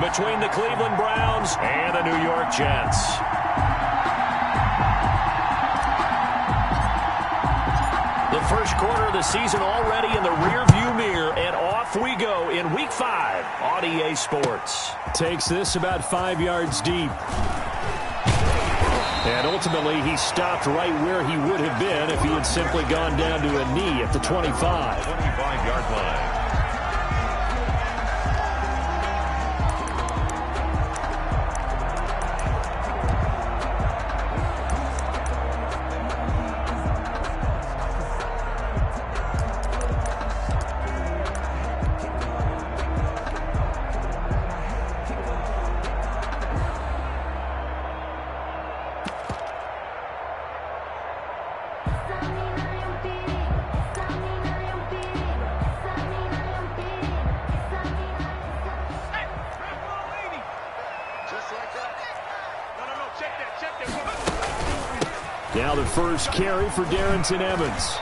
between the Cleveland Browns and the New York Jets. The first quarter of the season already in the rearview mirror, and off we go in Week 5 on EA Sports. Takes this about 5 yards deep. And ultimately, he stopped right where he would have been if he had simply gone down to a knee at the 25. 25-yard line. Now the first carry for Darrington Evans.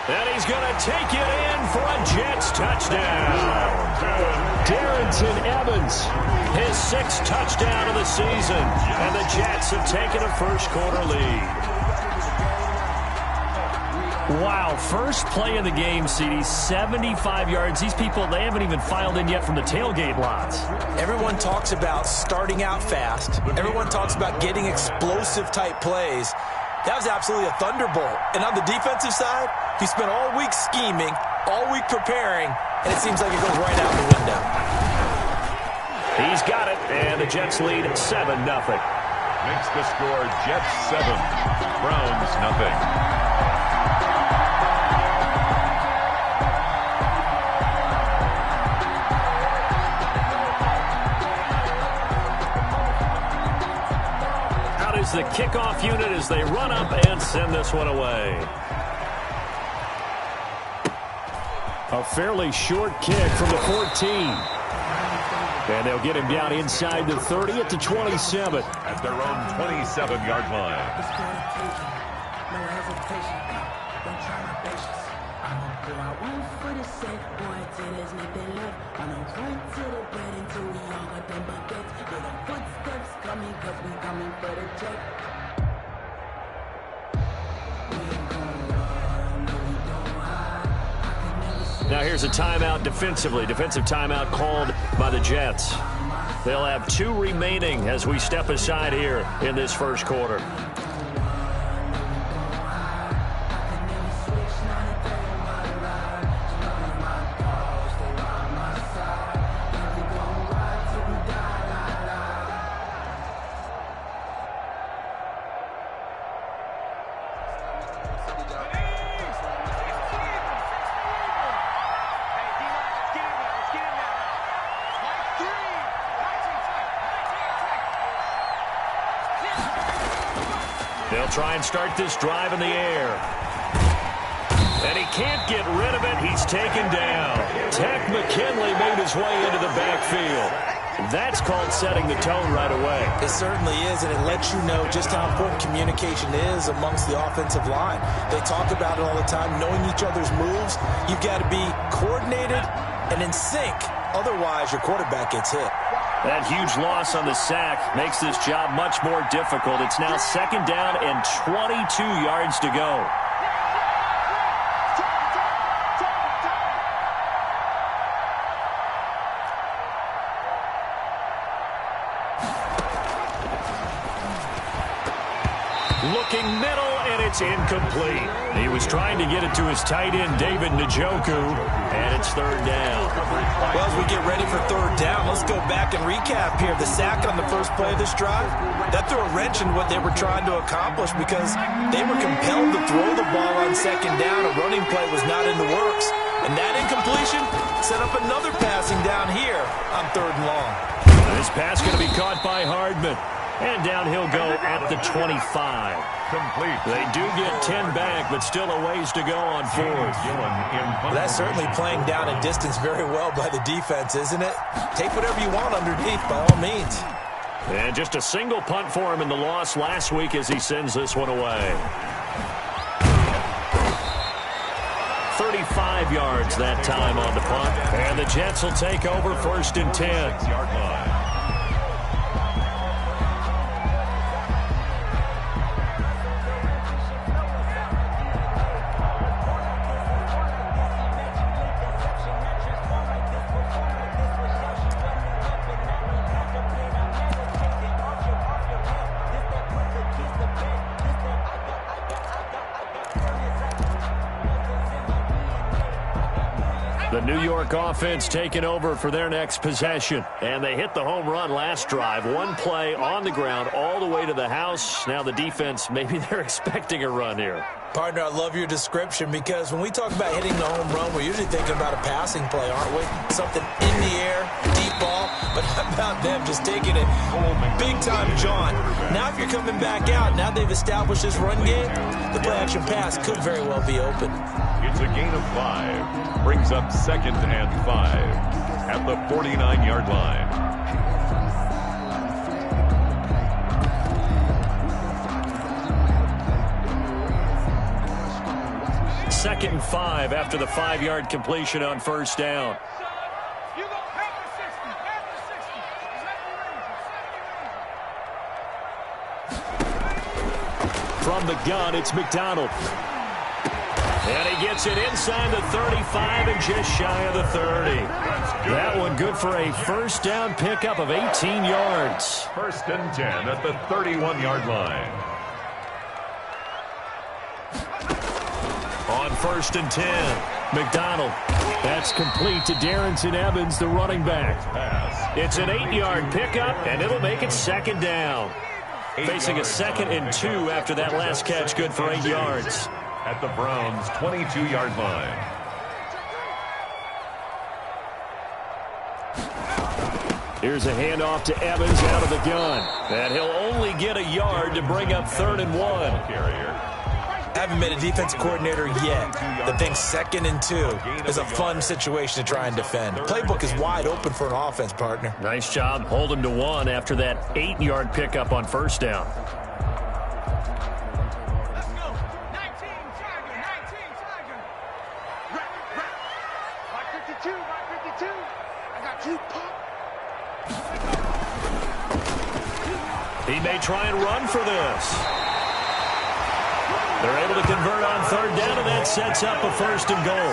And he's going to take it in for a Jets touchdown. Darrington Evans. His 6th touchdown of the season. And the Jets have taken a first quarter lead. Wow, first play of the game, CD, 75 yards. These people, they haven't even filed in yet from the tailgate lots. Everyone talks about starting out fast. Everyone talks about getting explosive-type plays. That was absolutely a thunderbolt. And on the defensive side, he spent all week scheming, all week preparing, and it seems like it goes right out the window. He's got it, and the Jets lead 7-0. Makes the score Jets 7, Browns nothing. The kickoff unit as they run up and send this one away. A fairly short kick from the 14. And they'll get him down inside the 30 at the 27. At their own 27-yard line. No hesitation. Don't try my patience. I'ma go out one for the set, boy, till there's nothing left. I'ma run to the bread until we all got them buckets. Hear the footsteps coming, cause we coming for the check. Now here's a timeout defensively. Defensive timeout called by the Jets. They'll have 2 remaining as we step aside here in this first quarter. They'll try and start this drive in the air. And he can't get rid of it. He's taken down. Tech McKinley made his way into the backfield. That's called setting the tone right away. It certainly is, and it lets you know just how important communication is amongst the offensive line. They talk about it all the time, knowing each other's moves. You've got to be coordinated and in sync. Otherwise, your quarterback gets hit. That huge loss on the sack makes this job much more difficult. It's now 2nd down and 22 yards to go. Looking middle, and it's incomplete. He was trying to get it to his tight end, David Njoku, and it's 3rd down. Well, as we get ready for 3rd down, let's go back and recap here. The sack on the first play of this drive, that threw a wrench in what they were trying to accomplish because they were compelled to throw the ball on 2nd down. A running play was not in the works. And that incompletion set up another passing down here on 3rd and long. This pass going to be caught by Hardman. And down he'll go at the 25. Complete. They do get 10 back, but still a ways to go on 4th. Well, that's certainly playing down in distance very well by the defense, isn't it? Take whatever you want underneath, by all means. And just a single punt for him in the loss last week as he sends this one away. 35 yards that time on the punt. And the Jets will take over 1st and 10. 6-yard line. The New York offense taking over for their next possession. And they hit the home run last drive. One play on the ground all the way to the house. Now the defense, maybe they're expecting a run here. Partner, I love your description because when we talk about hitting the home run, we're usually thinking about a passing play, aren't we? Something in the air, deep ball, but how about them just taking it big time, John? Now if you're coming back out, now they've established this run game, the play-action pass could very well be open. It's a gain of 5. Brings up 2nd and 5 at the 49-yard line. Second and 5 after the 5-yard completion on 1st down. From the gun, it's McDonald. And he gets it inside the 35 and just shy of the 30. That one good for a 1st down pickup of 18 yards. 1st and 10 at the 31-yard line. On 1st and 10, McDonald. That's complete to Darrington Evans, the running back. It's an 8-yard pickup, and it'll make it 2nd down. Facing a 2nd and 2 after that last catch, good for 8 yards. At the Browns' 22-yard line. Here's a handoff to Evans out of the gun. And he'll only get a yard to bring up 3rd and 1. Carrier. Haven't been a defense coordinator yet. The thing 2nd and 2 is a fun situation to try and defend. The playbook is wide open for an offense, partner. Nice job holding to 1 after that 8-yard pickup on 1st down. He may try and run for this. They're able to convert on 3rd down, and that sets up a 1st and goal.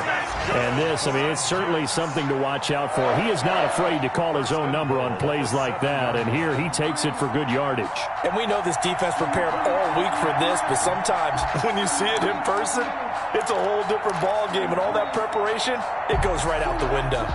And this, I mean, it's certainly something to watch out for. He is not afraid to call his own number on plays like that, and here he takes it for good yardage. And we know this defense prepared all week for this, but sometimes when you see it in person, it's a whole different ball game, and all that preparation, it goes right out the window.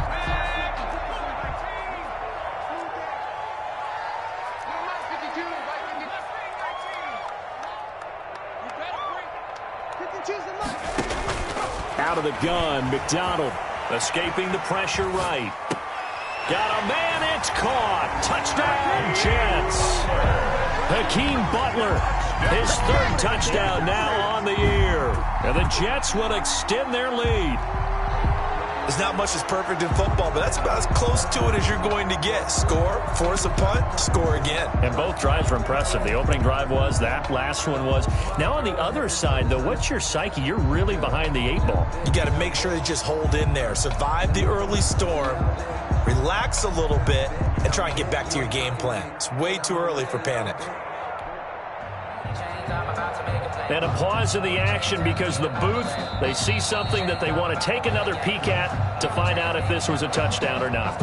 Out of the gun, McDonald escaping the pressure right. Got a man, it's caught. Touchdown, Jets. Hakeem Butler, his 3rd touchdown now on the year. And the Jets will extend their lead. There's not much that's perfect in football, but that's about as close to it as you're going to get. Score, force a punt, score again. And both drives were impressive. The opening drive was, that last one was. Now on the other side, though, what's your psyche? You're really behind the 8 ball. You got to make sure you just hold in there. Survive the early storm, relax a little bit, and try and get back to your game plan. It's way too early for panic. And a pause in the action because the booth, they see something that they want to take another peek at to find out if this was a touchdown or not.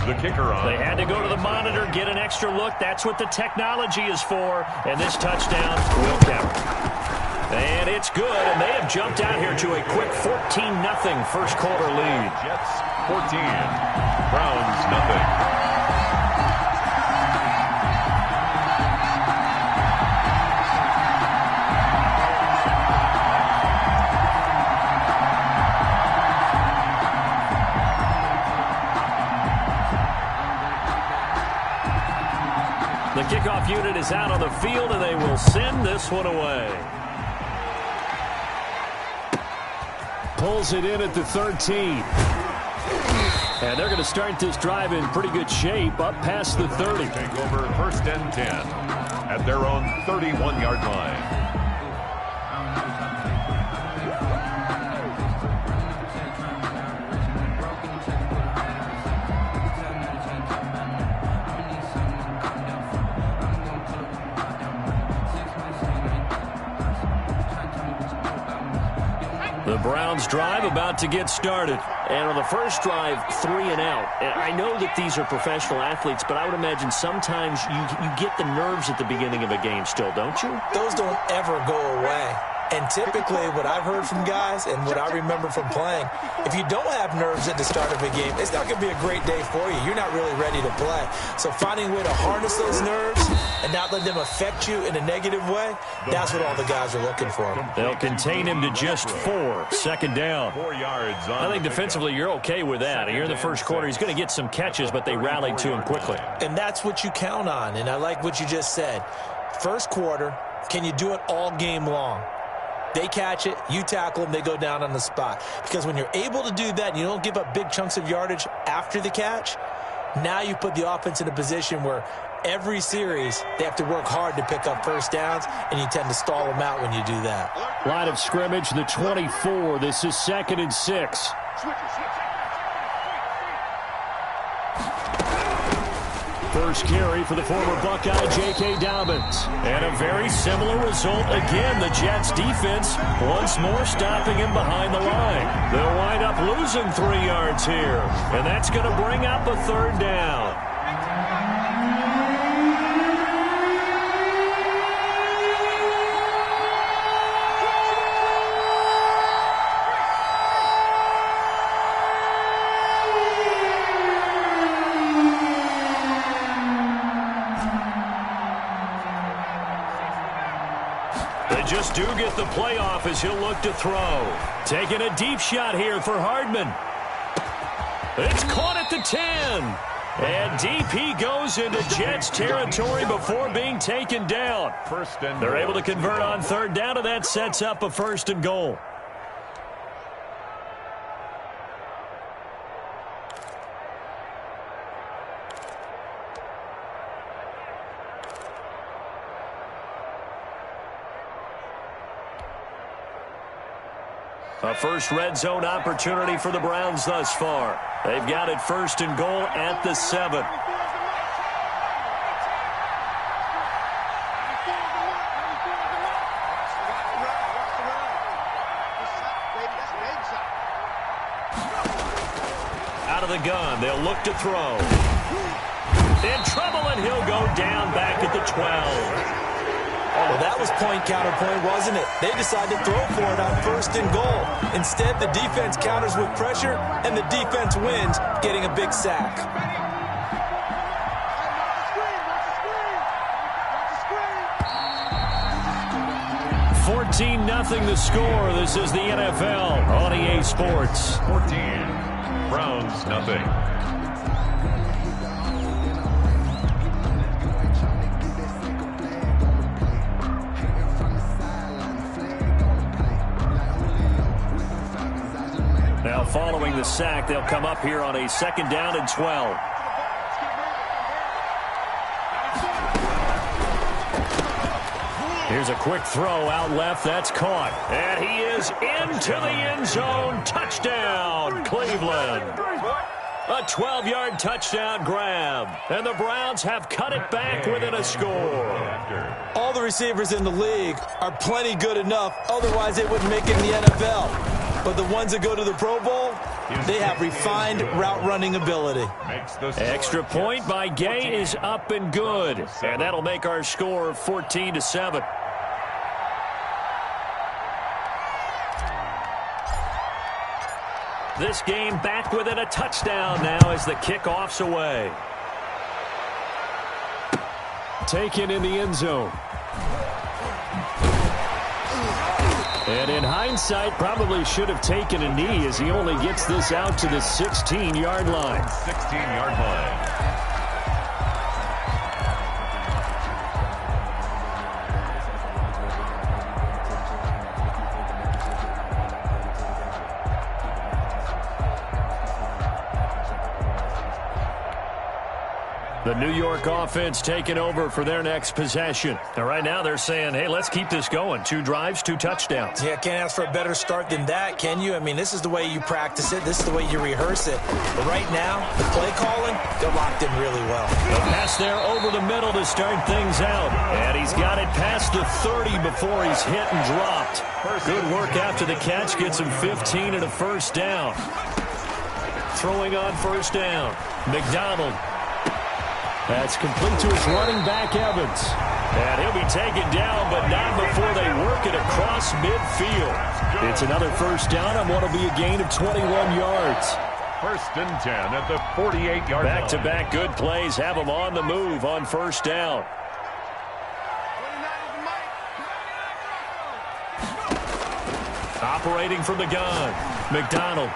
The kicker on. They had to go to the monitor, get an extra look. That's what the technology is for. And this touchdown will count. And it's good, and they have jumped out here to a quick 14-0 first quarter lead. Jets 14, Browns nothing. The kickoff unit is out on the field, and they will send this one away. Pulls it in at the 13. And they're going to start this drive in pretty good shape, up past the 30. Take over 1st and 10 at their own 31-yard line. The Browns drive about to get started. And on the first drive, 3 and out. And I know that these are professional athletes, but I would imagine sometimes you get the nerves at the beginning of a game still, don't you? Those don't ever go away. And typically what I've heard from guys and what I remember from playing, if you don't have nerves at the start of a game, it's not going to be a great day for you. You're not really ready to play. So finding a way to harness those nerves and not let them affect you in a negative way, that's what all the guys are looking for. They'll contain him to just 4. Second down. 4 yards on I think defensively you're okay with that. Here in the first quarter, he's going to get some catches, but they rallied to him quickly. And that's what you count on. And I like what you just said. First quarter, can you do it all game long? They catch it, you tackle them, they go down on the spot. Because when you're able to do that and you don't give up big chunks of yardage after the catch, now you put the offense in a position where every series they have to work hard to pick up first downs, and you tend to stall them out when you do that. Line of scrimmage, the 24. This is 2nd and 6. First carry for the former Buckeye, J.K. Dobbins. And a very similar result again. The Jets defense once more stopping him behind the line. They'll wind up losing 3 yards here. And that's going to bring up a 3rd down. Just do get the playoff as he'll look to throw. Taking a deep shot here for Hardman. It's caught at the 10. And DP goes into Jets territory before being taken down. They're able to convert on 3rd down, and that sets up a 1st and goal. A first red zone opportunity for the Browns thus far. They've got it 1st and goal at the 7. Out of the gun, they'll look to throw. In trouble, and he'll go down back at the 12. Well, that was point counterpoint, wasn't it? They decided to throw for it on 1st and goal. Instead, the defense counters with pressure, and the defense wins, getting a big sack. 14-0 the score. This is the NFL on EA Sports. 14, Browns nothing. Now following the sack, they'll come up here on a 2nd down and 12. Here's a quick throw out left. That's caught. And he is into the end zone. Touchdown, Cleveland. A 12-yard touchdown grab. And the Browns have cut it back within a score. All the receivers in the league are plenty good enough. Otherwise, they wouldn't make it in the NFL. But the ones that go to the Pro Bowl, they have refined route running ability. Extra point by Gay is up and good. And that'll make our score 14-7. This game back within a touchdown now as the kickoff's away. Taken in the end zone. And in hindsight, probably should have taken a knee as he only gets this out to the 16-yard line. 16-yard line. The New York offense taking over for their next possession. And right now they're saying, hey, let's keep this going. 2 drives, 2 touchdowns. Yeah, can't ask for a better start than that, can you? I mean, this is the way you practice it. This is the way you rehearse it. But right now, the play calling, they're locked in really well. The pass there over the middle to start things out. And he's got it past the 30 before he's hit and dropped. Good work after the catch. Gets him 15 and a first down. Throwing on first down. McDonald. That's complete to his running back, Evans. And he'll be taken down, but not before they work it across midfield. It's another first down on what will be a gain of 21 yards. 1st and 10 at the 48-yard line. Back-to-back good plays have them on the move on first down. Operating from the gun, McDonald.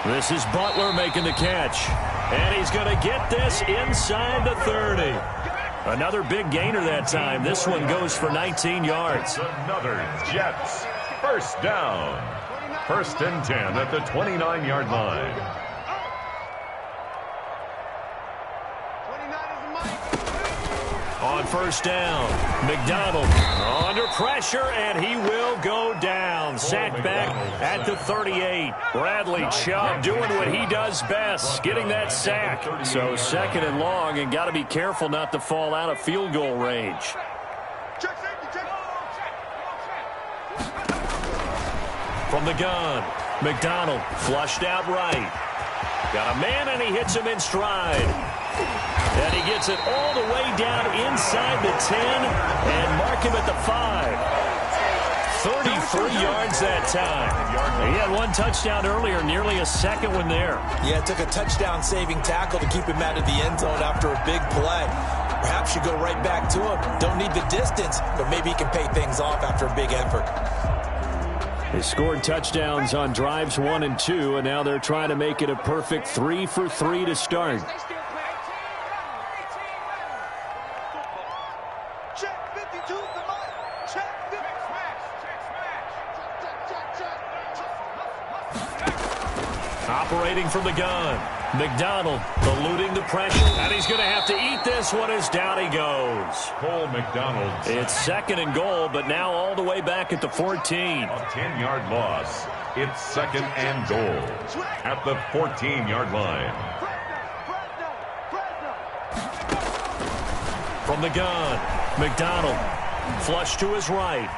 This is Butler making the catch. And he's going to get this inside the 30. Another big gainer that time. This one goes for 19 yards. Another Jets. First down. 1st and 10 at the 29-yard line. On first down, McDonald under pressure, and he will go down. Sacked back at the 38. Bradley Chubb doing what he does best, getting that sack. So 2nd and long, and got to be careful not to fall out of field goal range. From the gun, McDonald flushed out right. Got a man, and he hits him in stride. And he gets it all the way down inside the 10 and mark him at the 5. 33 yards that time. He had 1 touchdown earlier, nearly a second one there. Yeah, it took a touchdown-saving tackle to keep him out of the end zone after a big play. Perhaps you go right back to him. Don't need the distance, but maybe he can pay things off after a big effort. They scored touchdowns on drives 1 and 2, and now they're trying to make it a perfect 3 for 3 to start. Operating from the gun, McDonald eluding the pressure, and he's going to have to eat this one as down he goes. Cole McDonald. It's 2nd and goal, but now all the way back at the 14. A 10-yard loss. It's 2nd and goal at the 14-yard line. From the gun, McDonald flush to his right.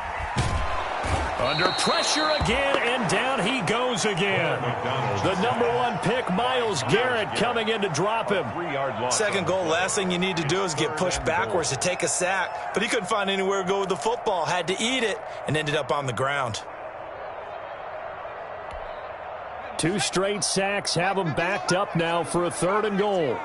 Under pressure again, and down he goes again. The number 1 pick, Myles Garrett, coming in to drop him. 3-yard loss. 2nd goal, last thing you need to do is get pushed backwards to take a sack. But he couldn't find anywhere to go with the football, had to eat it, and ended up on the ground. 2 straight sacks have him backed up now for a 3rd and goal.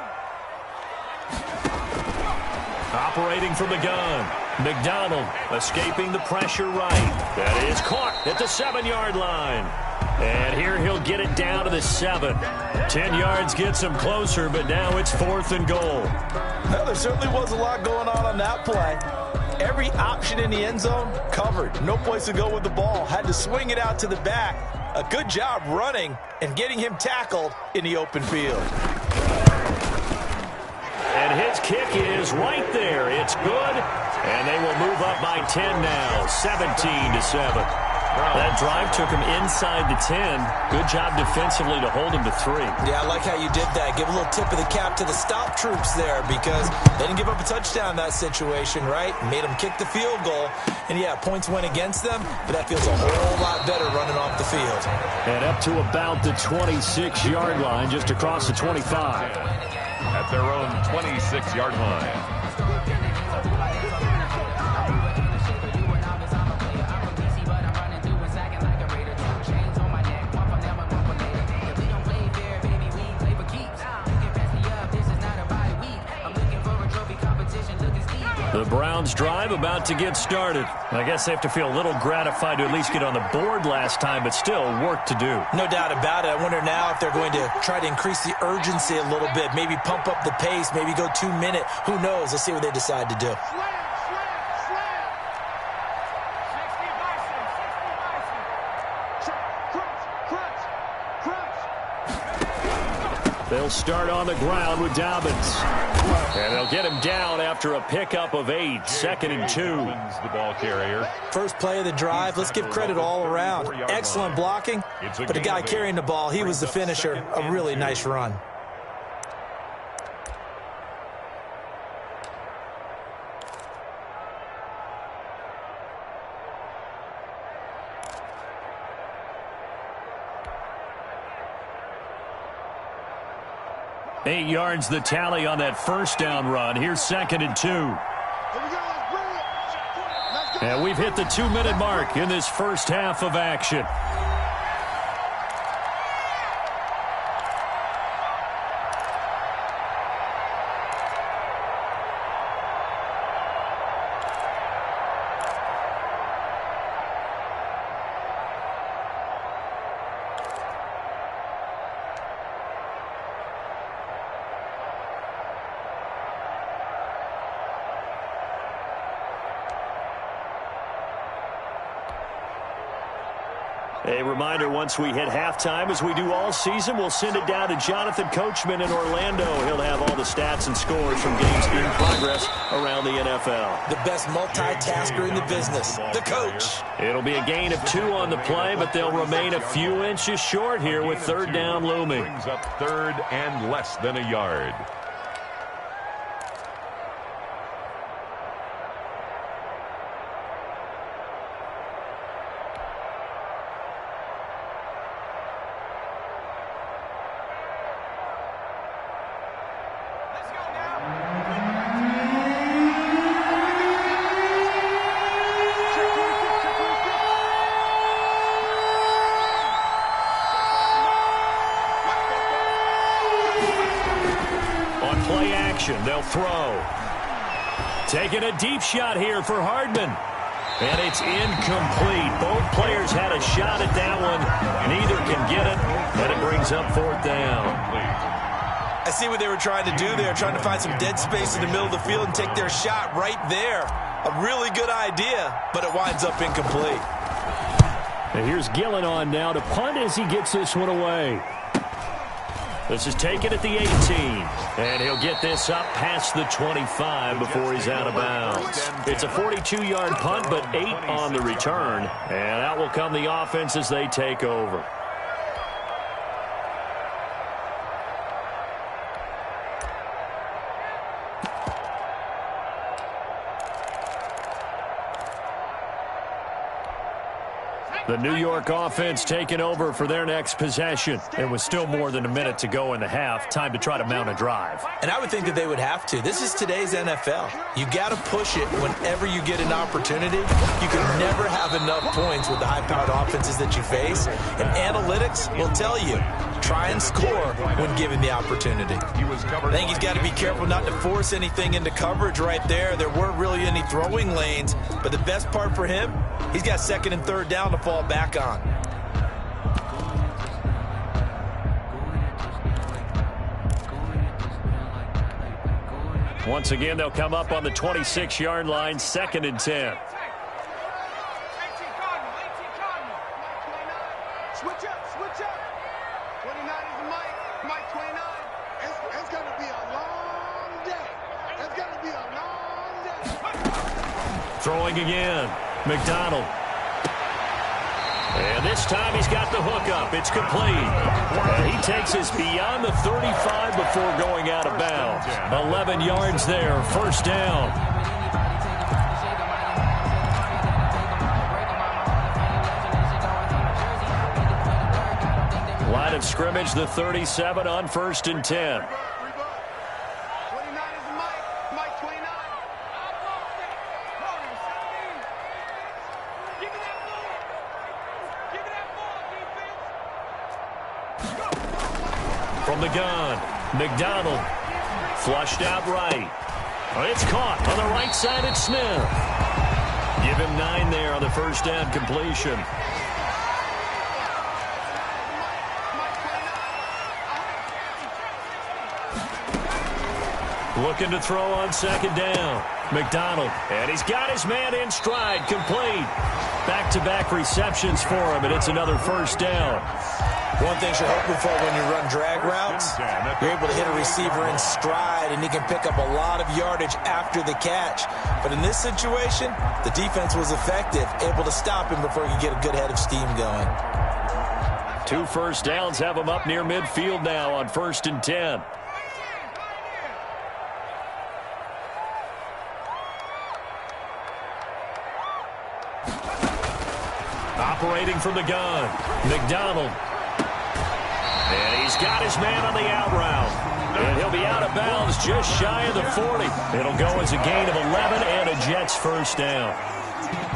Operating from the gun, McDonald escaping the pressure right. That is caught at the 7-yard line. And here he'll get it down to the 7. 10 yards gets him closer, but now it's 4th and goal. Well, there certainly was a lot going on that play. Every option in the end zone covered. No place to go with the ball. Had to swing it out to the back. A good job running and getting him tackled in the open field. And his kick is right there. It's good. And they will move up by 10 now, 17-7. That drive took him inside the 10. Good job defensively to hold him to 3. Yeah, I like how you did that. Give a little tip of the cap to the stop troops there because they didn't give up a touchdown in that situation, right? Made them kick the field goal. And, yeah, points went against them, but that feels a whole lot better running off the field. And up to about the 26-yard line, just across the 25. At their own 26-yard line. The Browns drive about to get started. I guess they have to feel a little gratified to at least get on the board last time, but still work to do. No doubt about it. I wonder now if they're going to try to increase the urgency a little bit, maybe pump up the pace, maybe go 2-minute. Who knows? Let's see what they decide to do. They'll start on the ground with Dobbins. And they'll get him down after a pickup of 8. 2nd and 2. The ball carrier. First play of the drive, let's give credit all around. Excellent blocking, but the guy carrying the ball, he was the finisher. A really nice run. Eight yards the tally on that first down run. Here's 2nd and 2. And we've hit the 2-minute mark in this first half of action. A reminder, once we hit halftime, as we do all season, we'll send it down to Jonathan Coachman in Orlando. He'll have all the stats and scores from games in progress around the NFL. The best multitasker in the business, the coach. It'll be a gain of 2 on the play, but they'll remain a few inches short here with 3rd down looming. Brings up 3rd and less than a yard. They'll throw. Taking a deep shot here for Hardman. And it's incomplete. Both players had a shot at that one. Neither can get it. And it brings up 4th down. I see what they were trying to do there, trying to find some dead space in the middle of the field and take their shot right there. A really good idea, but it winds up incomplete. And here's Gillen on now to punt as he gets this one away. This is taken at the 18. And he'll get this up past the 25 before he's out of bounds. It's a 42-yard punt, but 8 on the return. And out will come the offense as they take over. The New York offense taking over for their next possession. And with still more than a minute to go in the half, time to try to mount a drive. And I would think that they would have to. This is today's NFL. You got to push it whenever you get an opportunity. You can never have enough points with the high-powered offenses that you face. And analytics will tell you, try and score when given the opportunity. I think he's got to be careful not to force anything into coverage right there. There weren't really any throwing lanes. But the best part for him, he's got 2nd and 3rd down to fall back on. Once again, they'll come up on the 26-yard line, 2nd and 10. Switch up. 29 is the Mike 29. It's going to be a long day. It's going to be a long day. Throwing again. McDonald. And this time he's got the hook up. It's complete. And he takes us beyond the 35 before going out of bounds. 11 yards there, 1st down. Line of scrimmage, the 37 on 1st and 10. From the gun, McDonald flushed out right. It's caught on the right side at Smith. Give him 9 there on the 1st down completion. Looking to throw on 2nd down. McDonald, and he's got his man in stride, complete. Back-to-back receptions for him, and it's another 1st down. One thing you're hoping for when you run drag routes, you're able to hit a receiver in stride, and he can pick up a lot of yardage after the catch. But in this situation, the defense was effective, able to stop him before he could get a good head of steam going. 2 first downs have him up near midfield now on 1st and 10. Operating from the gun, McDonald. And he's got his man on the out route. And he'll be out of bounds just shy of the 40. It'll go as a gain of 11 and a Jets first down.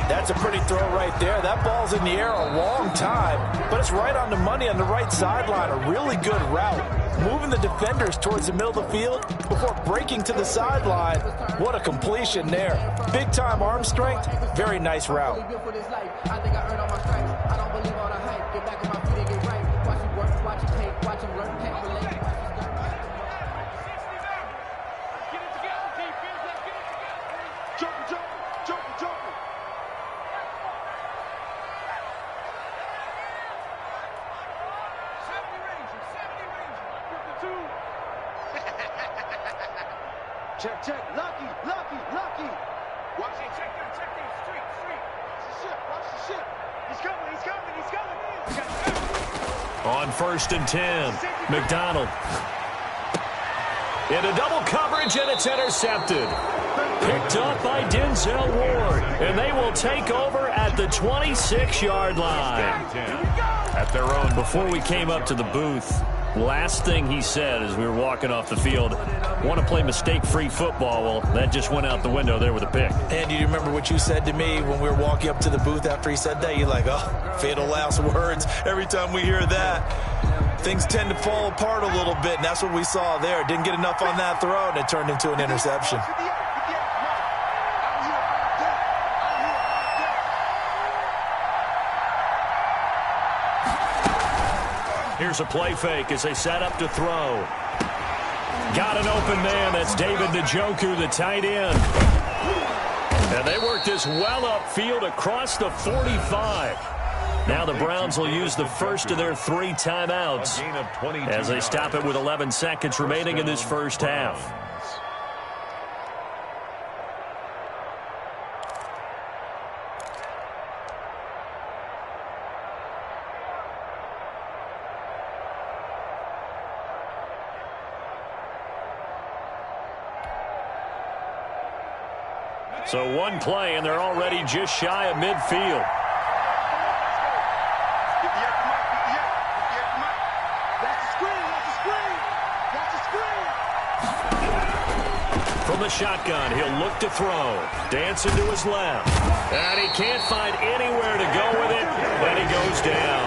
That's a pretty throw right there. That ball's in the air a long time, but it's right on the money on the right sideline. A really good route. Moving the defenders towards the middle of the field before breaking to the sideline. What a completion there. Big-time arm strength. Very nice route. Check. Lucky. Watch it. Check that. Street. Watch the ship. He's coming. On 1st and 10, McDonald. Into double coverage, and it's intercepted. Picked up by Denzel Ward, and they will take over at the 26-yard line. At their own. Before we came up to the booth, last thing he said as we were walking off the field, want to play mistake-free football. Well, that just went out the window there with a pick. And do you remember what you said to me when we were walking up to the booth after he said that? You're like, oh, fatal last words. Every time we hear that, things tend to fall apart a little bit, and that's what we saw there. Didn't get enough on that throw, and it turned into an interception. Here's a play fake as they set up to throw. Got an open man. That's David Njoku, the tight end. And they work this well upfield across the 45. Now the Browns will use the first of their 3 timeouts as they stop it with 11 seconds remaining in this first half. So one play, and they're already just shy of midfield. From the shotgun, he'll look to throw. Dancing to his left. And he can't find anywhere to go with it. Then he goes down.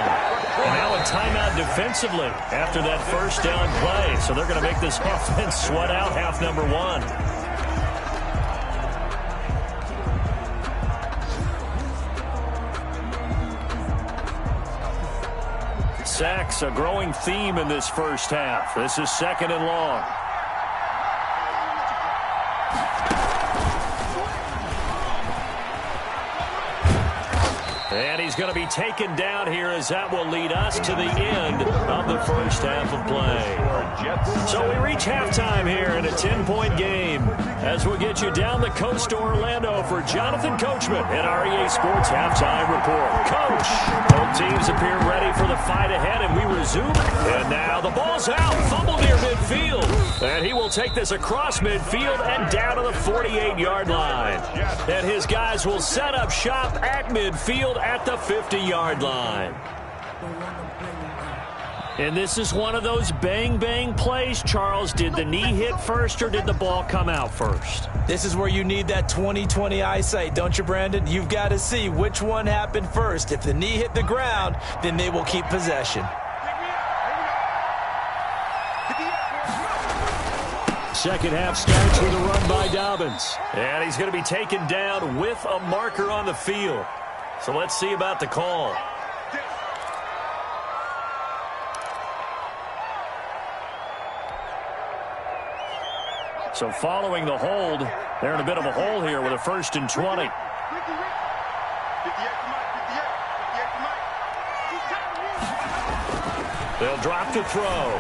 And now a timeout defensively after that first down play. So they're going to make this offense sweat out half number 1. Sacks, a growing theme in this first half. This is 2nd and long. And he's going to be taken down here as that will lead us to the end of the first half of play. So we reach halftime here in a 10-point game as we'll get you down the coast to Orlando for Jonathan Coachman at our EA Sports Halftime Report. Coach, both teams appear ready for the fight ahead, and we resume. And now the ball's out, fumble near midfield. And he will take this across midfield and down to the 48-yard line. And his guys will set up shop at midfield at the 50-yard line. And this is one of those bang-bang plays, Charles. Did the knee hit first or did the ball come out first? This is where you need that 20/20 eyesight, don't you, Brandon? You've got to see which one happened first. If the knee hit the ground, then they will keep possession. Second half starts with a run by Dobbins. And he's going to be taken down with a marker on the field. So let's see about the call. So following the hold, they're in a bit of a hole here with a 1st and 20. They'll drop to throw.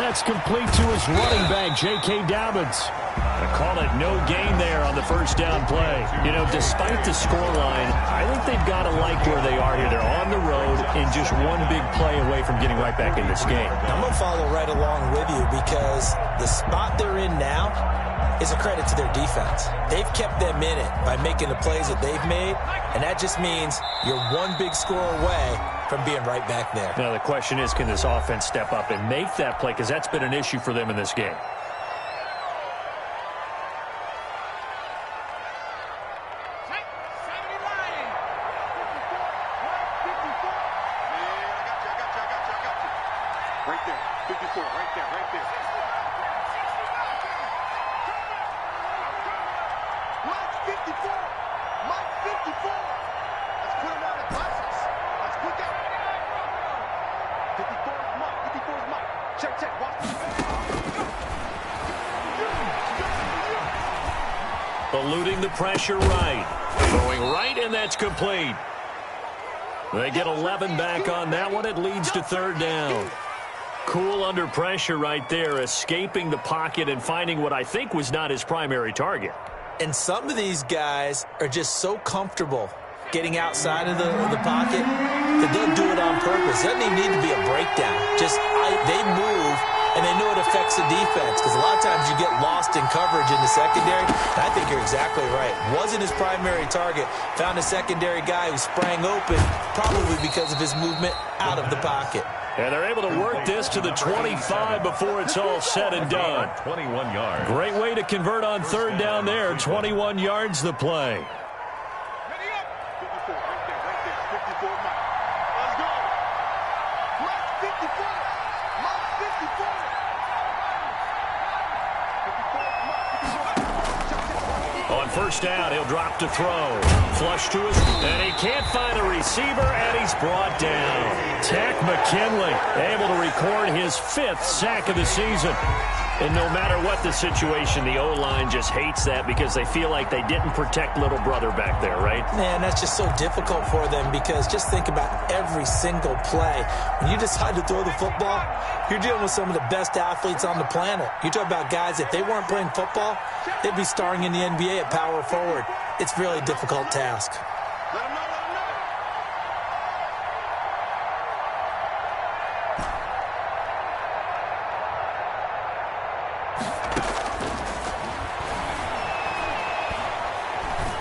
That's complete to his running back, J.K. Dobbins. I call it no gain there on the first down play. You know, despite the scoreline, I think they've got to like where they are here. They're on the road and just one big play away from getting right back in this game. I'm going to follow right along with you because the spot they're in now is a credit to their defense. They've kept them in it by making the plays that they've made, and that just means you're one big score away from being right back there. Now, the question is, can this offense step up and make that play? Because that's been an issue for them in this game. Right there. 54, right there, right there. Mike 54. Mike 54. Let's put him on the glasses. Let's put that. 54 is Mike. 54 is Mike. Check. Watch this. Eluding the pressure right. Throwing right, and that's complete. They get 11 back on that one. It leads to third down. Cool under pressure right there, escaping the pocket and finding what I think was not his primary target. And some of these guys are just so comfortable getting outside of the pocket that they'll do it on purpose. It doesn't even need to be a breakdown. They move, and they know it affects the defense because a lot of times you get lost in coverage in the secondary. And I think you're exactly right. Wasn't his primary target. Found a secondary guy who sprang open, probably because of his movement out of the pocket. And they're able to work this to the 25 before it's all said and done. 21 yards. Great way to convert on third down there. 21 yards the play. 54, right there. 54, Mike. Let's go. Mike 54. Mike 54. 54, Mike 54. On first down, he'll drop to throw. Flush to his, and he can't find a receiver, and he's brought down. Takk McKinley able to record his 5th sack of the season. And no matter what the situation, the O-line just hates that because they feel like they didn't protect little brother back there, right? Man, that's just so difficult for them because just think about every single play. When you decide to throw the football, you're dealing with some of the best athletes on the planet. You talk about guys, if they weren't playing football, they'd be starring in the NBA at power forward. It's really a difficult task. Let him know.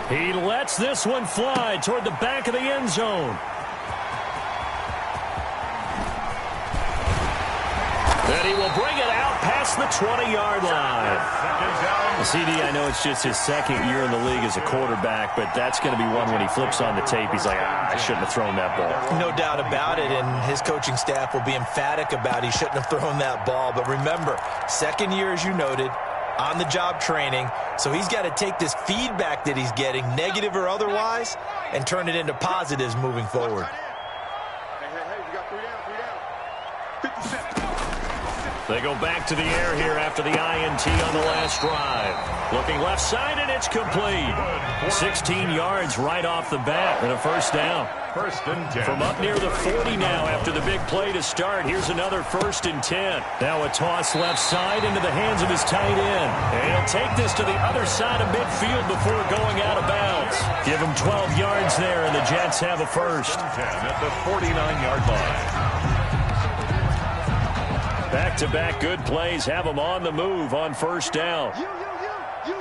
He lets this one fly toward the back of the end zone. And he will bring it out past the 20-yard line. CD, I know it's just his second year in the league as a quarterback, but that's going to be one when he flips on the tape. He's like, I shouldn't have thrown that ball. No doubt about it, and his coaching staff will be emphatic about he shouldn't have thrown that ball. But remember, second year, as you noted, on-the-job training, so he's got to take this feedback that he's getting, negative or otherwise, and turn it into positives moving forward. Hey, you got 3 down. 57. They go back to the air here after the INT on the last drive. Looking left side, and it's complete. 16 yards right off the bat and a first down. First and 10. From up near the 40 now after the big play to start. Here's another first and 10. Now a toss left side into the hands of his tight end. And he'll take this to the other side of midfield before going out of bounds. Give him 12 yards there, and the Jets have a first. 10 at the 49-yard line. Back-to-back good plays have them on the move on first down. You. Kill.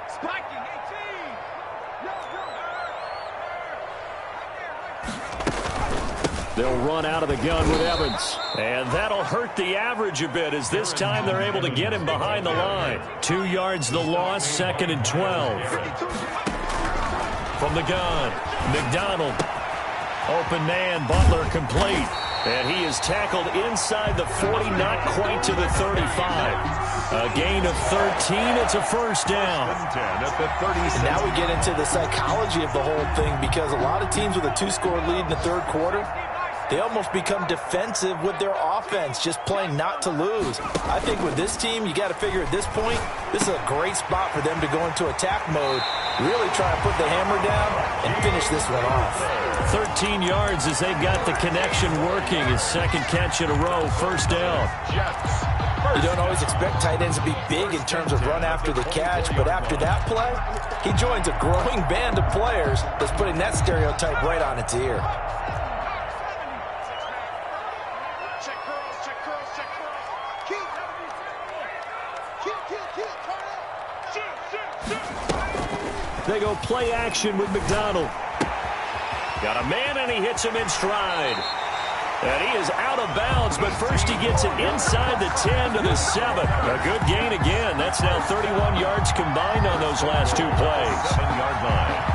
Spiking 18. They'll run out of the gun with Evans. And that'll hurt the average a bit as this time they're able to get him behind the line. 2 yards the loss, 2nd and 12. From the gun, McDonald. Open man, Butler complete. And he is tackled inside the 40, not quite to the 35. A gain of 13, it's a first down. And now we get into the psychology of the whole thing because a lot of teams with a 2-score lead in the third quarter, they almost become defensive with their offense, just playing not to lose. I think with this team, you got to figure at this point, this is a great spot for them to go into attack mode, really try to put the hammer down and finish this one off. 13 yards as they've got the connection working. His second catch in a row, first down. You don't always expect tight ends to be big in terms of run after the catch, but after that play, he joins a growing band of players that's putting that stereotype right on its ear. Check curls, check curls, check curls. Kill. Shoot. They go play action with McDonald. Got a man, and he hits him in stride. And he is out of bounds, but first he gets it inside the 10 to the 7. A good gain again. That's now 31 yards combined on those last two plays. 7-yard line.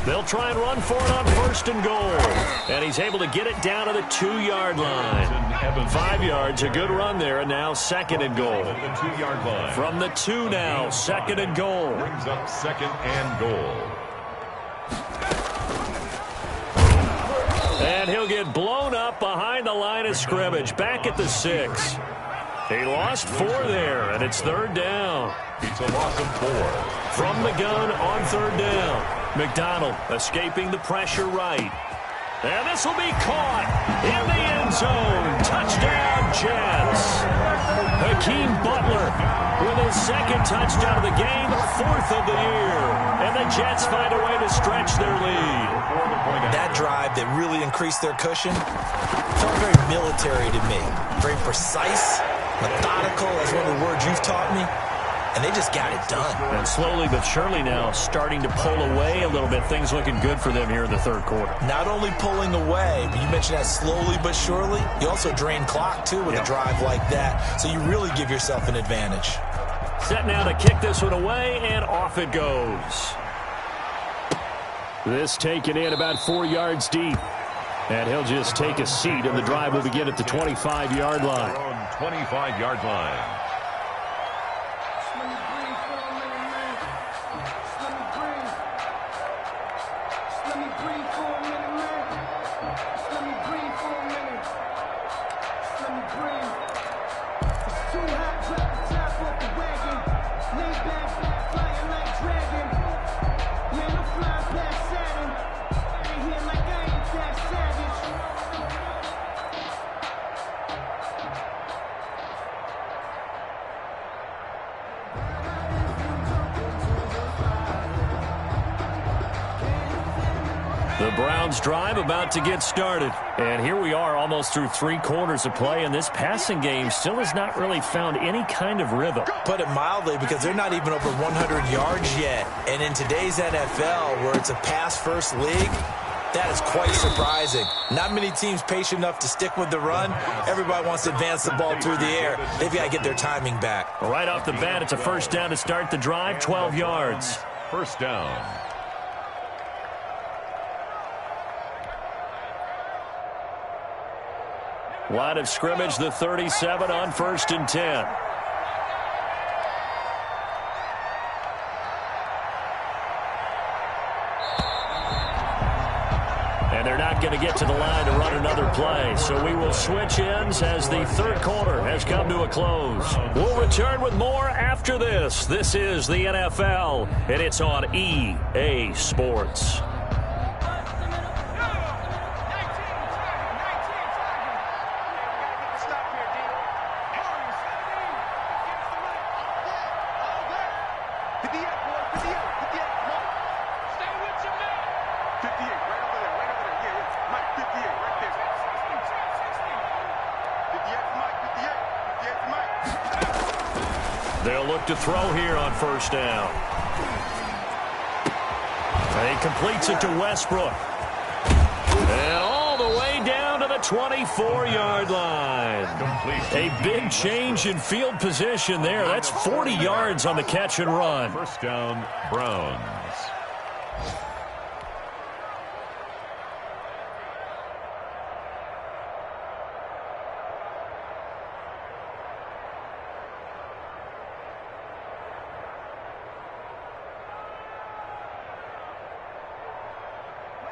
They'll try and run for it on first and goal. And he's able to get it down to the 2-yard line. 5 yards, a good run there, and now second and goal. The 2-yard line. From the 2 now, second and goal. Brings up second and goal. And he'll get blown up behind the line of scrimmage, back at the 6. He lost 4 there, and it's third down. It's a loss of 4. From the gun on third down. McDonald escaping the pressure right. And this will be caught in the end zone. Touchdown, Jets. Hakeem Butler with his second touchdown of the game, 4th of the year. And the Jets find a way to stretch their lead. That drive that really increased their cushion felt very military to me. Very precise, methodical, that's one of the words you've taught me. And they just got it done. And slowly but surely now starting to pull away a little bit. Things looking good for them here in the third quarter. Not only pulling away, but you mentioned that slowly but surely. You also drain clock, too, with a drive like that. So you really give yourself an advantage. Set now to kick this one away, and off it goes. This taken in about 4 yards deep. And he'll just take a seat, and the drive will begin at the 25-yard line. 25-yard line. The Browns drive about to get started. And here we are almost through 3 quarters of play, and this passing game still has not really found any kind of rhythm. Put it mildly, because they're not even over 100 yards yet. And in today's NFL, where it's a pass-first league, that is quite surprising. Not many teams patient enough to stick with the run. Everybody wants to advance the ball through the air. They've got to get their timing back. Right off the bat, it's a first down to start the drive, 12 yards. First down. Line of scrimmage, the 37 on first and 10. And they're not going to get to the line to run another play. So we will switch ends as the third quarter has come to a close. We'll return with more after this. This is the NFL, and it's on EA Sports. They'll look to throw here on first down. And he completes it to Westbrook. And all the way down to the 24-yard line. A big change in field position there. That's 40 yards on the catch and run. First down, Browns.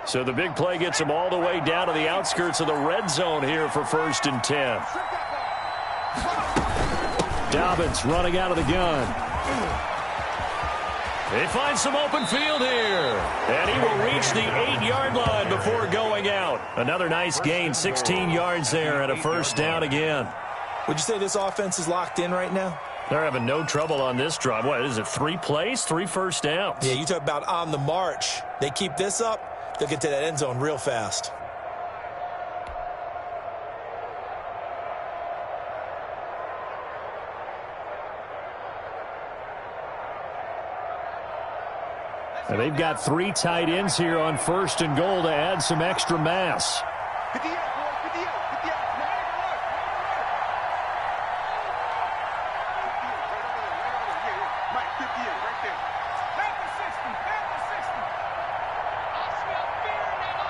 So the big play gets him all the way down to the outskirts of the red zone here for 1st and 10. Dobbins running out of the gun. He finds some open field here. And he will reach the 8-yard line before going out. Another nice gain, 16 yards there, and a 1st down again. Would you say this offense is locked in right now? They're having no trouble on this drive. What is it, 3 plays, 3 first downs? Yeah, you talk about on the march. They keep this up, they'll get to that end zone real fast. And they've got 3 tight ends here on 1st and goal to add some extra mass. 58, boys, 58, 58. Mike, 58, right there. Panther 60, Panther 60. I smell fear in that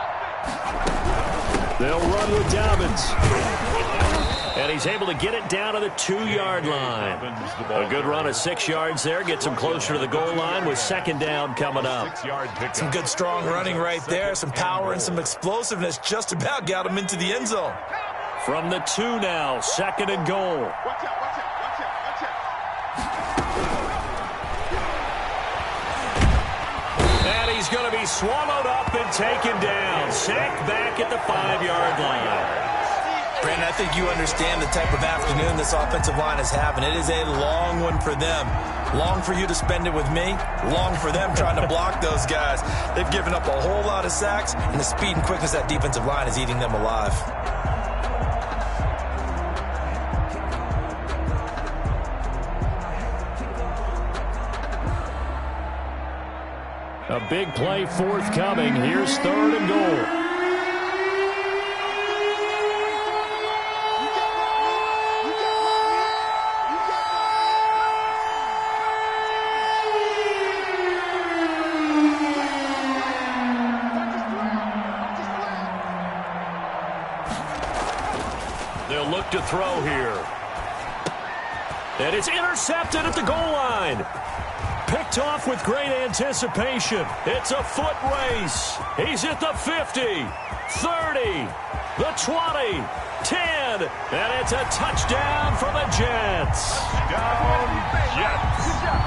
offense. They'll run with Dobbins. And he's able to get it down to the 2-yard line. A good run of 6 yards there. Gets him closer to the goal line with 2nd down coming up. Some good strong running right there. Some power and some explosiveness just about got him into the end zone. From the 2 now, 2nd and goal. Watch out, watch out, watch out, watch out. And he's going to be swallowed up and taken down. Sacked back at the 5-yard line. Brandon, I think you understand the type of afternoon this offensive line is having. It is a long one for them. Long for you to spend it with me. Long for them trying to block those guys. They've given up a whole lot of sacks, and the speed and quickness of that defensive line is eating them alive. A big play forthcoming. Here's 3rd and goal. They'll look to throw here. And it's intercepted at the goal line. Picked off with great anticipation. It's a foot race. He's at the 50, 30, the 20, 10, and it's a touchdown for the Jets.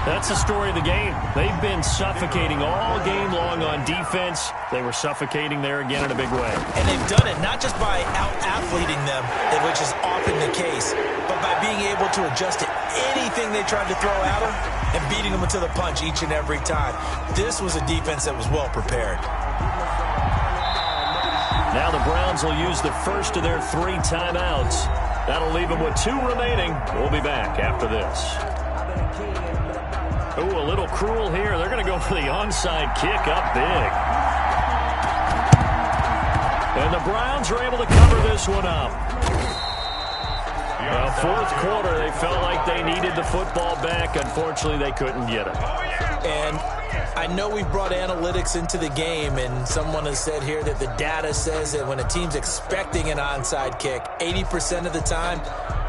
That's the story of the game. They've been suffocating all game long on defense. They were suffocating there again in a big way. And they've done it not just by out-athleting them, which is often the case, but by being able to adjust to anything they tried to throw at them and beating them to the punch each and every time. This was a defense that was well prepared. Now the Browns will use the first of their 3 timeouts. That'll leave them with 2 remaining. We'll be back after this. Ooh, a little cruel here. They're going to go for the onside kick up big. And the Browns are able to cover this one up. Well, 4th quarter, they felt like they needed the football back. Unfortunately, they couldn't get it. And I know we brought analytics into the game, and someone has said here that the data says that when a team's expecting an onside kick, 80% of the time,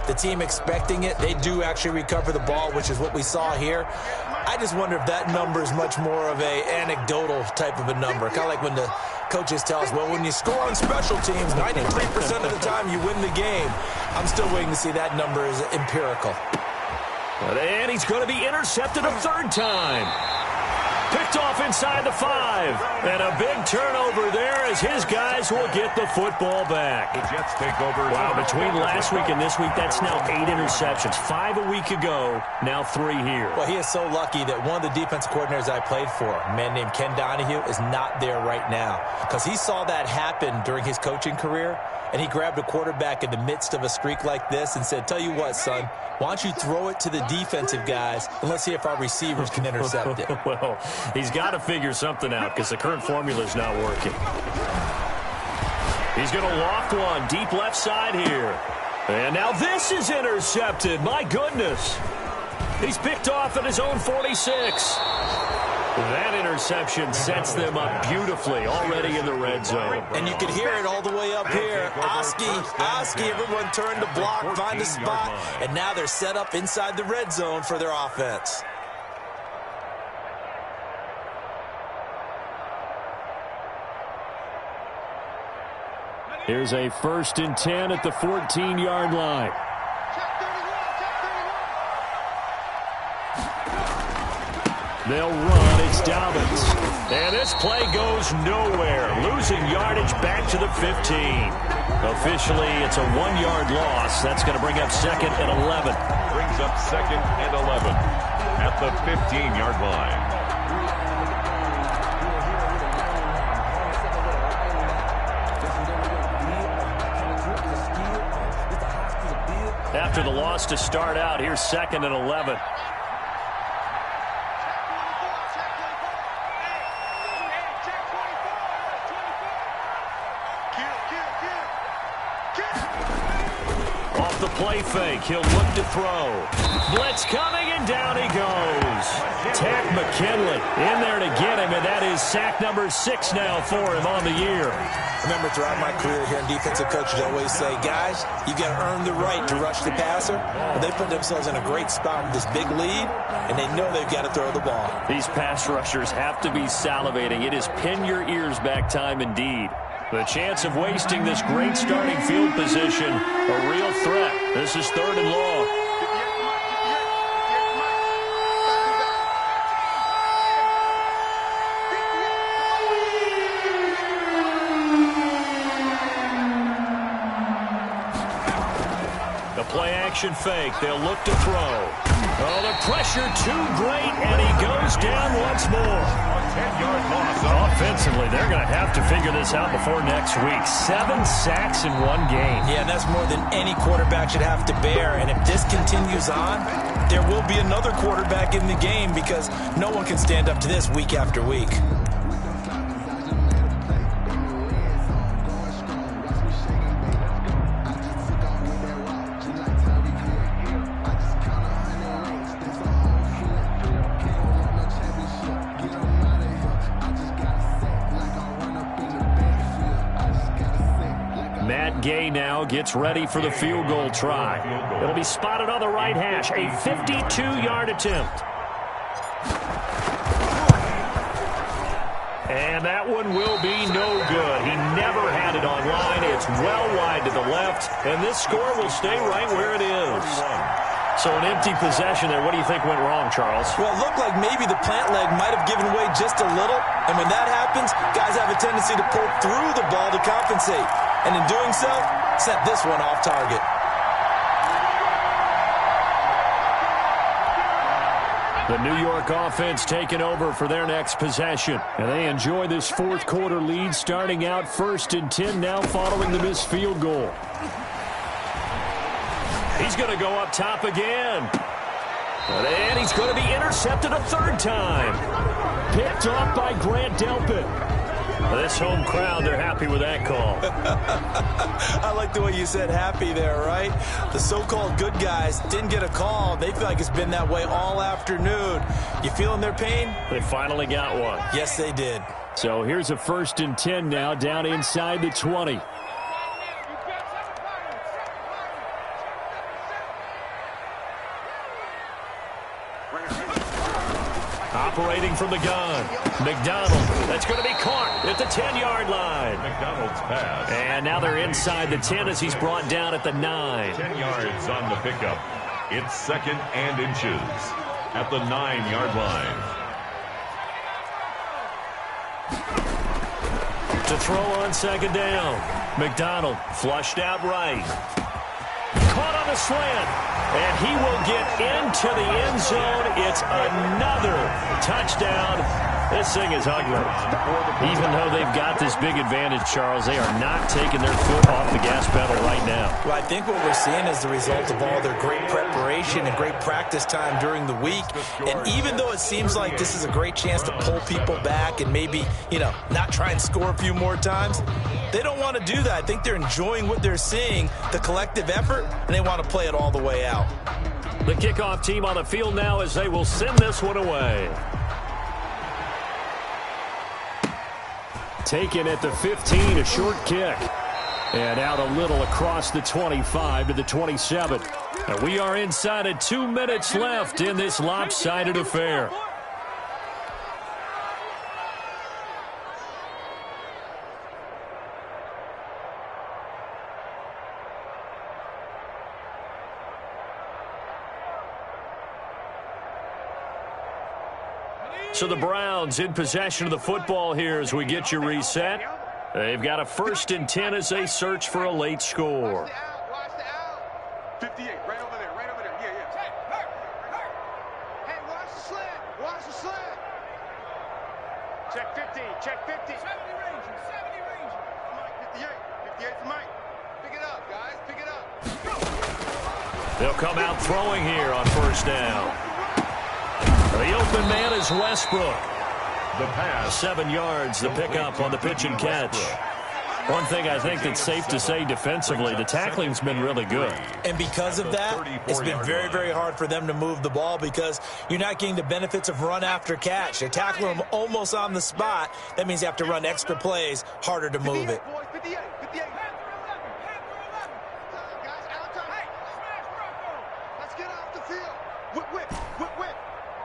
the team expecting it, they do actually recover the ball, which is what we saw here. I just wonder if that number is much more of a anecdotal type of a number. Kind of like when the coaches tell us, well, when you score on special teams, 93% of the time you win the game. I'm still waiting to see that number is empirical. And he's going to be intercepted a 3rd time. Picked off inside the 5. And a big turnover there as his guys will get the football back. The Jets take over. Wow, between last week and this week, that's now 8 interceptions. 5 a week ago, now 3 here. Well, he is so lucky that one of the defensive coordinators I played for, a man named Ken Donahue, is not there right now. Because he saw that happen during his coaching career, and he grabbed a quarterback in the midst of a streak like this and said, tell you what, son, why don't you throw it to the defensive guys, and let's see if our receivers can intercept it. Well, he's got to figure something out because the current formula is not working. He's going to loft one deep left side here. And now this is intercepted. My goodness. He's picked off at his own 46. That interception sets them up beautifully already in the red zone. And you could hear it all the way up here. Oski, everyone turned to block, find a spot, and now they're set up inside the red zone for their offense. Here's a 1st and 10 at the 14-yard line. They'll run. It's Dobbins. And this play goes nowhere. Losing yardage back to the 15. Officially, it's a 1-yard loss. That's going to bring up 2nd and 11. Brings up 2nd and 11 at the 15-yard line. After the loss to start out, here's 2nd and 11. Off the play fake, he'll look to throw. Blitz coming, and down he goes. Tech McKinley in there to get him, and that is sack number 6 now for him on the year. Remember, throughout my career here in defensive coaches always say, guys, you got to earn the right to rush the passer. Well, they put themselves in a great spot with this big lead, and they know they've got to throw the ball. These pass rushers have to be salivating. It is pin your ears back time indeed. The chance of wasting this great starting field position, a real threat. This is 3rd and long. The play-action fake. They'll look to throw. Oh, the pressure too great, and he goes down once more. 10-yard loss. Offensively, they're going to have to figure this out before next week. 7 sacks in one game. Yeah, and that's more than any quarterback should have to bear. And if this continues on, there will be another quarterback in the game because no one can stand up to this week after week. Gay now gets ready for the field goal try. It'll be spotted on the right hash. A 52-yard attempt. And that one will be no good. He never had it on line. It's well wide to the left, and this score will stay right where it is. So an empty possession there. What do you think went wrong, Charles? Well, it looked like maybe the plant leg might have given way just a little, and when that happens, guys have a tendency to pull through the ball to compensate. And in doing so, set this one off target. The New York offense taking over for their next possession. And they enjoy this 4th quarter lead starting out 1st and 10 now following the missed field goal. He's going to go up top again. And he's going to be intercepted a 3rd time. Picked off by Grant Delpit. This home crowd, they're happy with that call. I like the way you said happy there, right? The so-called good guys didn't get a call. They feel like it's been that way all afternoon. You feeling their pain? They finally got one. Yes, they did. So here's a 1st and 10 now down inside the 20. Operating from the gun. McDonald. That's going to be caught at the 10-yard line. McDonald's pass. And now they're inside the 10 as he's brought down at the 9. 10 yards on the pickup. It's 2nd and inches at the 9-yard line. To throw on 2nd down. McDonald flushed out right. Caught on the slant. And he will get into the end zone. It's another touchdown. This thing is ugly. Even though they've got this big advantage, Charles, they are not taking their foot off the gas pedal right now. Well, I think what we're seeing is the result of all their great preparation and great practice time during the week. And even though it seems like this is a great chance to pull people back and maybe, not try and score a few more times, they don't want to do that. I think they're enjoying what they're seeing, the collective effort, and they want to play it all the way out. The kickoff team on the field now as they will send this one away. Taken at the 15, a short kick. And out a little across the 25 to the 27. And we are inside of 2 minutes left in this lopsided affair. So the Browns in possession of the football here as we get you reset. They've got a 1st and 10 as they search for a late score. Watch the out. 58, right over there, right over there. Yeah. Hey, watch the slant. Watch the slant. Check 50, check 50. 70 Ranger, 70 Ranger. Mike, 58 to Mike. Pick it up, guys, pick it up. They'll come out throwing here on 1st down. The open man is Westbrook. The pass. 7 yards, the pickup on the pitch and catch. One thing I think that's safe to say defensively, the tackling's been really good. And because of that, it's been very, very hard for them to move the ball because you're not getting the benefits of run after catch. They tackle them almost on the spot. That means you have to run extra plays, harder to move it. 58. Guys, out time. Hey, smash Rocco. Let's get off the field. Whip.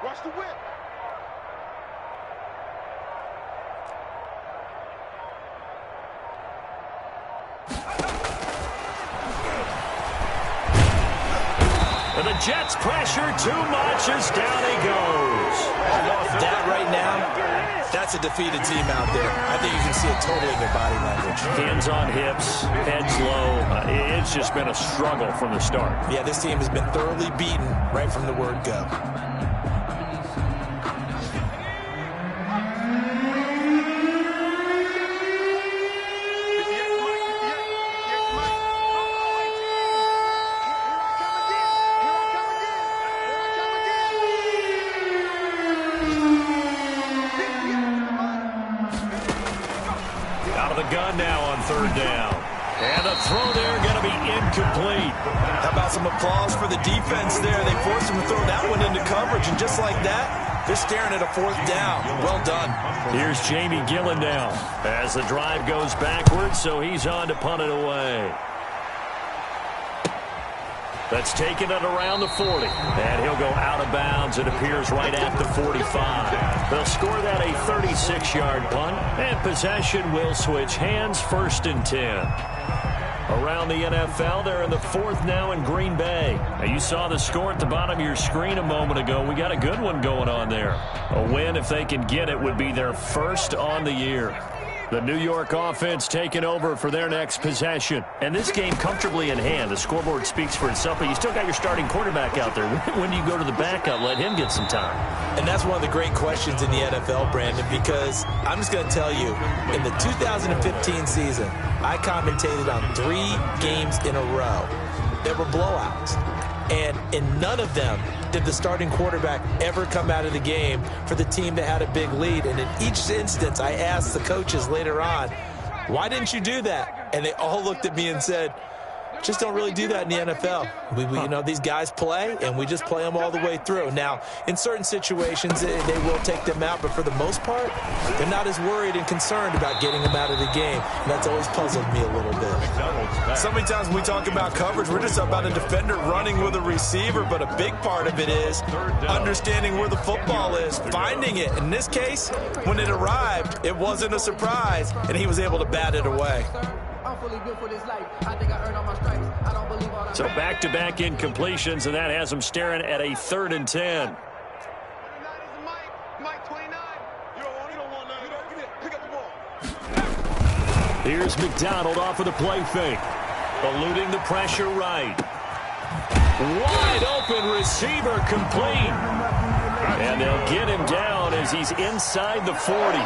Watch the whip. And the Jets pressure too much as down he goes. That right now, that's a defeated team out there. I think you can see it totally in their body language. Hands on hips, heads low. It's just been a struggle from the start. Yeah, this team has been thoroughly beaten right from the word go. Gun now on 3rd down. And the throw there going to be incomplete. How about some applause for the defense there? They forced him to throw that one into coverage, and just like that, they're staring at a 4th down. Well done. Here's Jamie Gillen now as the drive goes backwards, so he's on to punt it away. That's taken it around the 40. And he'll go out of bounds. It appears right at the 45. They'll score that a 36-yard punt. And possession will switch hands, 1st and 10. Around the NFL, they're in the 4th now in Green Bay. Now, you saw the score at the bottom of your screen a moment ago. We got a good one going on there. A win, if they can get it, would be their 1st on the year. The New York offense taking over for their next possession. And this game comfortably in hand. The scoreboard speaks for itself, but you still got your starting quarterback out there. When do you go to the backup, let him get some time? And that's one of the great questions in the NFL, Brandon, because I'm just going to tell you, in the 2015 season, I commentated on 3 games in a row that were blowouts. And in none of them did the starting quarterback ever come out of the game for the team that had a big lead. And in each instance, I asked the coaches later on, why didn't you do that? And they all looked at me and said, just don't really do that in the NFL. You know, these guys play, and we just play them all the way through. Now, in certain situations, they will take them out, but for the most part, they're not as worried and concerned about getting them out of the game. And that's always puzzled me a little bit. So many times when we talk about coverage, we're just about a defender running with a receiver, but a big part of it is understanding where the football is, finding it. In this case, when it arrived, it wasn't a surprise, and he was able to bat it away. So back-to-back incompletions, and that has them staring at a 3rd and 10. Here's McDonald off of the play fake. Eluding the pressure right. Wide open receiver complete. And they'll get him down as he's inside the 40.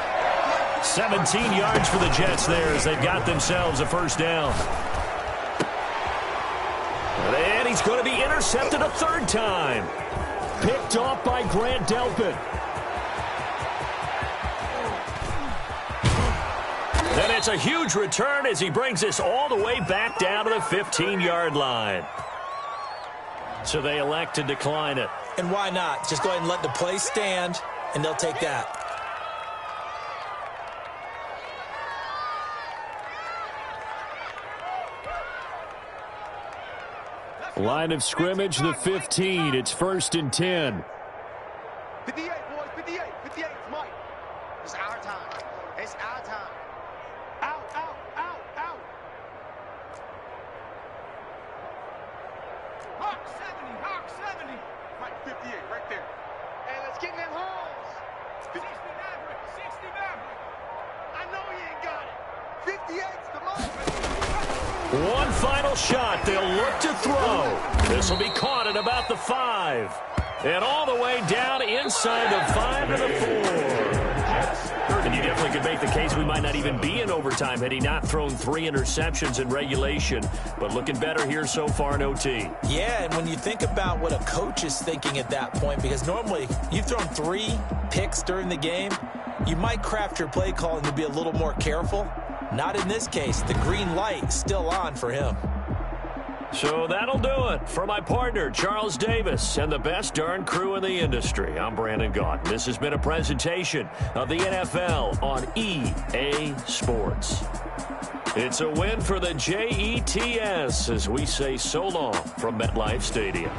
17 yards for the Jets there as they've got themselves a 1st down. And he's going to be intercepted a 3rd time. Picked off by Grant Delpit. And it's a huge return as he brings us all the way back down to the 15-yard line. So they elect to decline it. And why not? Just go ahead and let the play stand, and they'll take that. Line of scrimmage, the 15. It's 1st and 10. 58, boys, 58, 58, it's Mike. It's our time. It's our time. Out. Hawk 70. Mike, 58, right there. Hey, let's get in them holes. One final shot. They'll look to throw. This will be caught at about the 5. And all the way down inside the 5 to the 4. And you definitely could make the case we might not even be in overtime had he not thrown 3 interceptions in regulation. But looking better here so far in OT. Yeah, and when you think about what a coach is thinking at that point, because normally you've thrown 3 picks during the game, you might craft your play calling to be a little more careful. Not in this case. The green light is still on for him. So that'll do it for my partner, Charles Davis, and the best darn crew in the industry. I'm Brandon Gaudin. This has been a presentation of the NFL on EA Sports. It's a win for the Jets as we say so long from MetLife Stadium.